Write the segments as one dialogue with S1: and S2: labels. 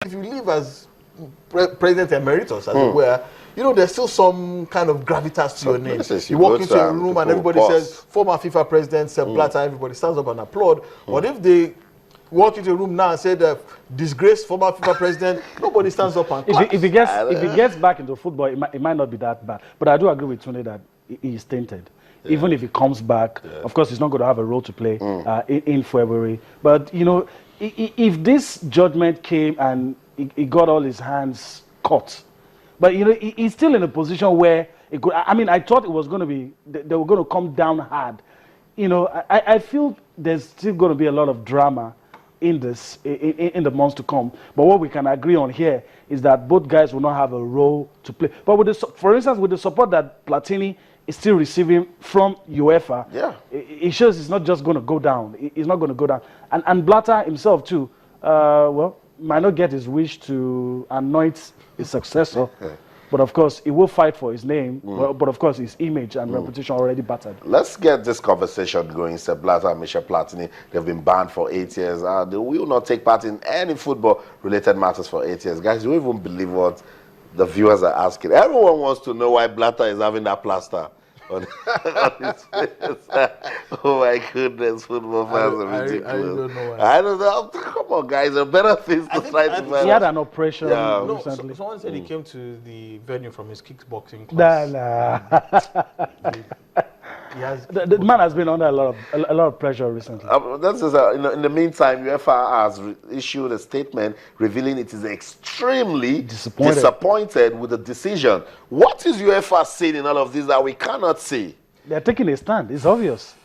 S1: if you live as President Emeritus, as it were, you know, there's still some kind of gravitas to your name. You walk into a room and everybody says, former FIFA President Sepp Blatter, everybody stands up and applaud. But if they walk into a room now and say that disgraced former FIFA president, nobody stands up and claps.
S2: If he gets back into football, it might not be that bad. But I do agree with Tunde that he is tainted. Yeah. Even if he comes back, of course, he's not going to have a role to play in February. But, you know, if this judgment came and he got all his hands cut, but, you know, he's still in a position where, it could, I mean, I thought it was going to be, they were going to come down hard. You know, I feel there's still going to be a lot of drama in this, in the months to come. But what we can agree on here is that both guys will not have a role to play. But with for instance, with the support that Platini is still receiving from UEFA, it shows it's not just going to go down. It's not going to go down. And Blatter himself too, well, might not get his wish to anoint his successor. But of course, he will fight for his name. But of course, his image and reputation already battered.
S3: Let's get this conversation going. Sepp Blatter and Michel Platini, they've been banned for 8 years. They will not take part in any football-related matters for 8 years. Guys, you won't even believe what the viewers are asking. Everyone wants to know why Blatter is having that plaster on his face. Oh my goodness, football fans are ridiculous. I don't know why. I don't know. Come on, guys, there are better things to try to find.
S2: He had an operation recently.
S1: Someone said he came to the venue from his kickboxing class.
S2: The man has been under a lot of pressure recently.
S3: In the meantime, UEFA has issued a statement revealing it is extremely disappointed with the decision. What is UEFA saying in all of this that we cannot see?
S2: They're taking a stand. It's obvious.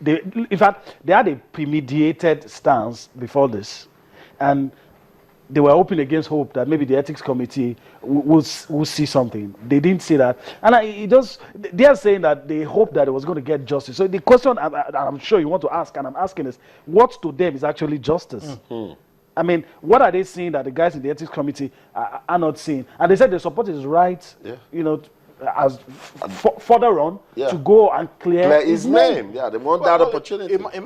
S2: In fact, they had a premeditated stance before this, and they were hoping against hope that maybe the ethics committee will see something. They didn't see that. And they are saying that they hope that it was going to get justice. So the question I'm sure you want to ask, and I'm asking is, what to them is actually justice? I mean, what are they seeing that the guys in the ethics committee are not seeing? And they said they support his right, you know, as further on to go and clear his name.
S3: Yeah, they want that opportunity.
S1: A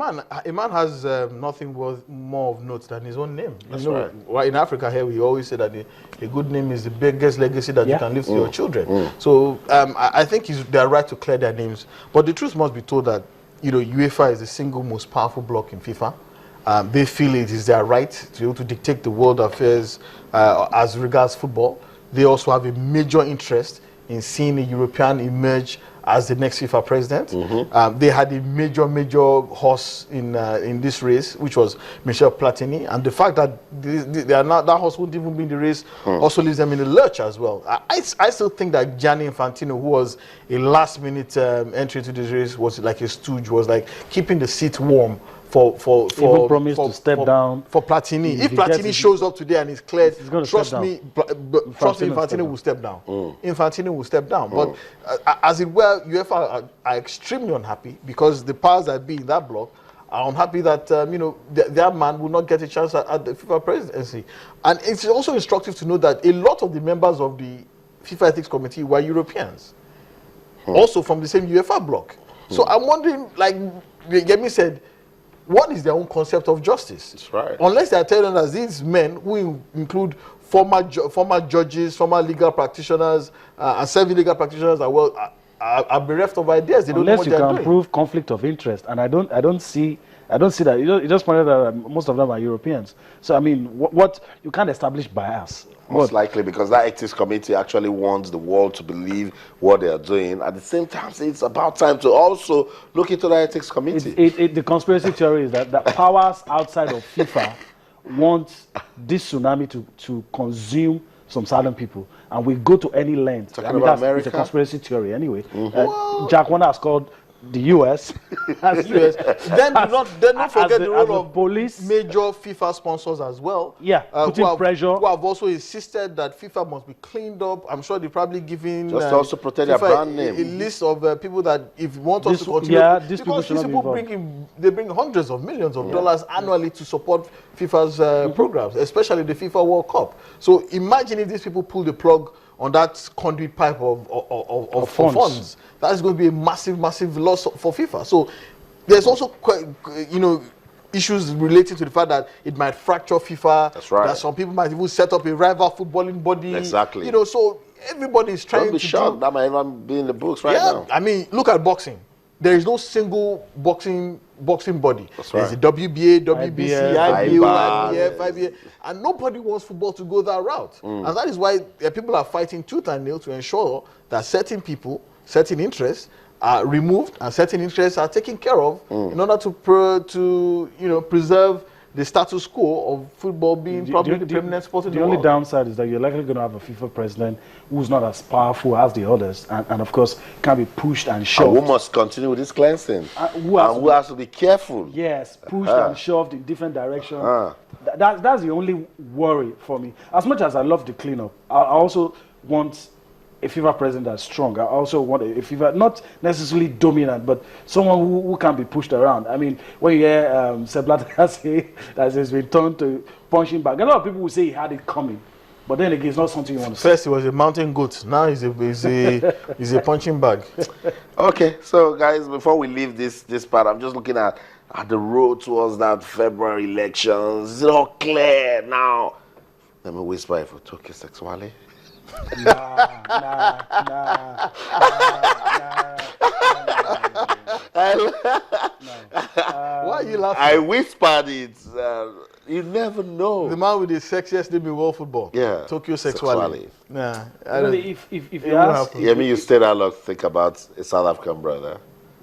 S1: man has nothing worth more of note than his own name.
S3: That's right.
S1: Well, in Africa here, we always say that a good name is the biggest legacy that you can leave to your children. So I think they're right to clear their names. But the truth must be told that, you know, UEFA is the single most powerful bloc in FIFA. They feel it is their right to be able to dictate the world affairs as regards football. They also have a major interest in seeing a European emerge as the next FIFA president. They had a major horse in this race, which was Michel Platini, and the fact that that horse wouldn't even be in the race also leaves them in the lurch as well. I still think that Gianni Infantino, who was a last-minute entry to this race, was like a stooge, was like keeping the seat warm for
S2: even promised to step down
S1: for Platini. If Platini shows up today and is cleared, trust me, Infantino will step down. Infantino will step down. But as it were, UEFA are extremely unhappy because the powers that be in that bloc are unhappy that you know, their man will not get a chance at the FIFA presidency. And it's also instructive to know that a lot of the members of the FIFA Ethics Committee were Europeans, also from the same UEFA bloc. So I'm wondering, like Yemi said, what is their own concept of justice?
S3: That's right.
S1: Unless they are telling us these men, who include former judges, former legal practitioners, and semi-legal practitioners, are bereft of ideas. They don't know what they're doing.
S2: Unless you can prove conflict of interest, and I don't see that. You just pointed out that most of them are Europeans. So I mean, what you can't establish bias.
S3: Most likely because that ethics committee actually wants the world to believe what they are doing. At the same time, it's about time to also look into the ethics committee.
S2: The conspiracy theory is that the powers outside of FIFA want this tsunami to consume some certain people, and we go to any length.
S3: Talking about America?
S2: It's a conspiracy theory anyway. Jack Warner has called the US.
S1: Then do not forget the role of police, major FIFA sponsors as well.
S2: Yeah, putting pressure.
S1: Who have also insisted that FIFA must be cleaned up. I'm sure they're probably giving
S3: just also protect their brand name.
S1: A list of people that if you want us to continue.
S2: Yeah, these people
S1: bring hundreds of millions of dollars annually to support FIFA's programs, especially the FIFA World Cup. So imagine if these people pull the plug on that conduit pipe of funds. That is going to be a massive loss for FIFA. So there's also, you know, issues relating to the fact that it might fracture FIFA.
S3: That's right.
S1: That some people might even set up a rival footballing body.
S3: Exactly.
S1: You know, so everybody is trying
S3: Don't be
S1: to
S3: shocked.
S1: do.
S3: That might even be in the books right
S1: Yeah,
S3: now.
S1: I mean, look at boxing. There is no single boxing body.
S3: That's
S1: There's
S3: right.
S1: a WBA, WBC,
S2: IBF,
S1: IBO,
S3: IBAF.
S1: IBF, IBA, and nobody wants football to go that route. And that is why people are fighting tooth and nail to ensure that certain people, certain interests are removed and certain interests are taken care of in order to preserve the status quo of football being probably the preeminent sport in the
S2: only
S1: world.
S2: downside is that you're likely going to have a FIFA president who's not as powerful as the others, and of course can be pushed and
S3: And
S2: shoved.
S3: we must continue with this cleansing.
S2: Who has
S3: And
S2: to
S3: we have to be careful.
S2: Yes, pushed and shoved in different directions. That's the only worry for me. As much as I love the cleanup, I also want a FIFA president that's strong. I also want a FIFA, not necessarily dominant, but someone who can be pushed around. I mean, when you hear Sepp Blatter say that he's been turned to punching bag, a lot of people will say he had it coming. But then again, it's not something you want to say.
S1: First, he was a mountain goat. Now he's a punching bag.
S3: Okay, so guys, before we leave this part, I'm just looking at the road towards that February elections. Is it all clear now? Let me whisper if we talk sexually.
S2: Nah.
S1: Why are you laughing?
S3: I whispered it. You never know.
S1: The man with the sexiest name in world football.
S3: Yeah.
S1: Tokyo
S3: Sexually.
S1: Sexually. Nah. I don't-
S2: Really, if
S1: It
S2: you
S1: won't
S2: ask,
S1: happen.
S3: Yeah, I mean, you stay that long to think about a South African brother.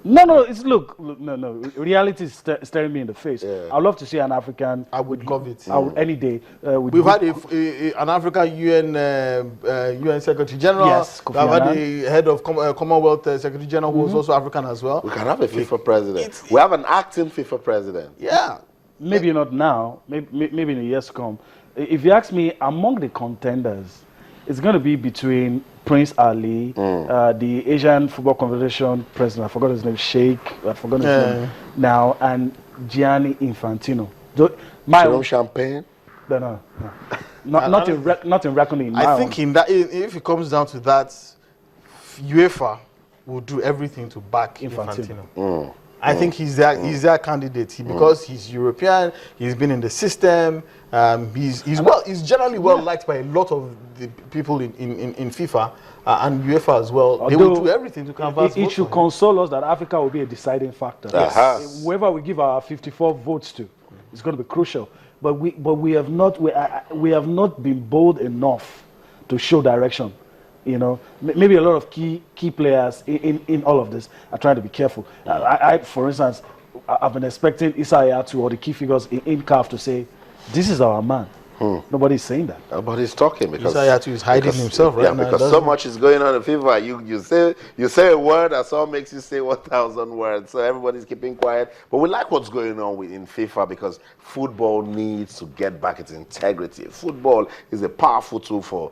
S2: no, it's look, no. Reality is staring me in the face.
S3: Yeah.
S2: I'd love to see an African.
S1: I would love it.
S2: I would any day. With
S1: We've
S2: good-
S1: had an African UN Secretary General.
S2: Yes, Kofi
S1: We've had
S2: Annan.
S1: the head of Commonwealth Secretary General who was also African as well.
S3: We can have a FIFA president. We have an acting FIFA president.
S1: Yeah.
S2: maybe not now. Maybe in the years to come. If you ask me, among the contenders, it's going to be between Prince Ali, the Asian Football Confederation president. I forgot his name. Sheikh. I forgot his name now, and Gianni Infantino.
S3: Jerome Champagne.
S2: No. Not in reckoning.
S1: I think in that, if it comes down to that, UEFA will do everything to back Infantino. I think he's their candidate because he's European. He's been in the system. He's generally well liked by a lot of the people in FIFA and UEFA as well. They will do everything to canvass.
S2: It should console us that Africa will be a deciding factor.
S3: Yes.
S2: Whoever we give our 54 votes to, it's going to be crucial. But we have not been bold enough to show direction. You know, maybe a lot of key players in all of this are trying to be careful. For instance, I've been expecting Issa Hayatou or the key figures in CAF to say, "This is our man." Nobody's saying that.
S3: Nobody's talking because
S1: Issa Hayatou is hiding himself right now.
S3: because so much is going on in FIFA. You say a word and someone makes you say 1,000 words. So everybody's keeping quiet. But we like what's going on in FIFA because football needs to get back its integrity. Football is a powerful tool for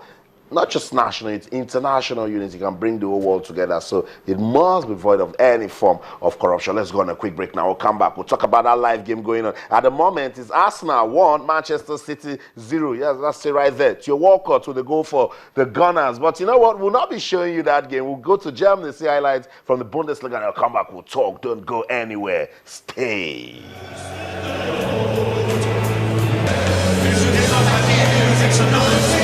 S3: not just national, it's international unity. Can bring the whole world together. So it must be void of any form of corruption. Let's go on a quick break now. We'll come back. We'll talk about that live game going on. At the moment, it's Arsenal 1, Manchester City 0. Yes, that's it right there. Theo Walcott with the goal for the Gunners. But you know what? We'll not be showing you that game. We'll go to Germany, see highlights from the Bundesliga, and I'll come back. We'll talk. Don't go anywhere. Stay.
S4: Wir sind immer bei dir, 96.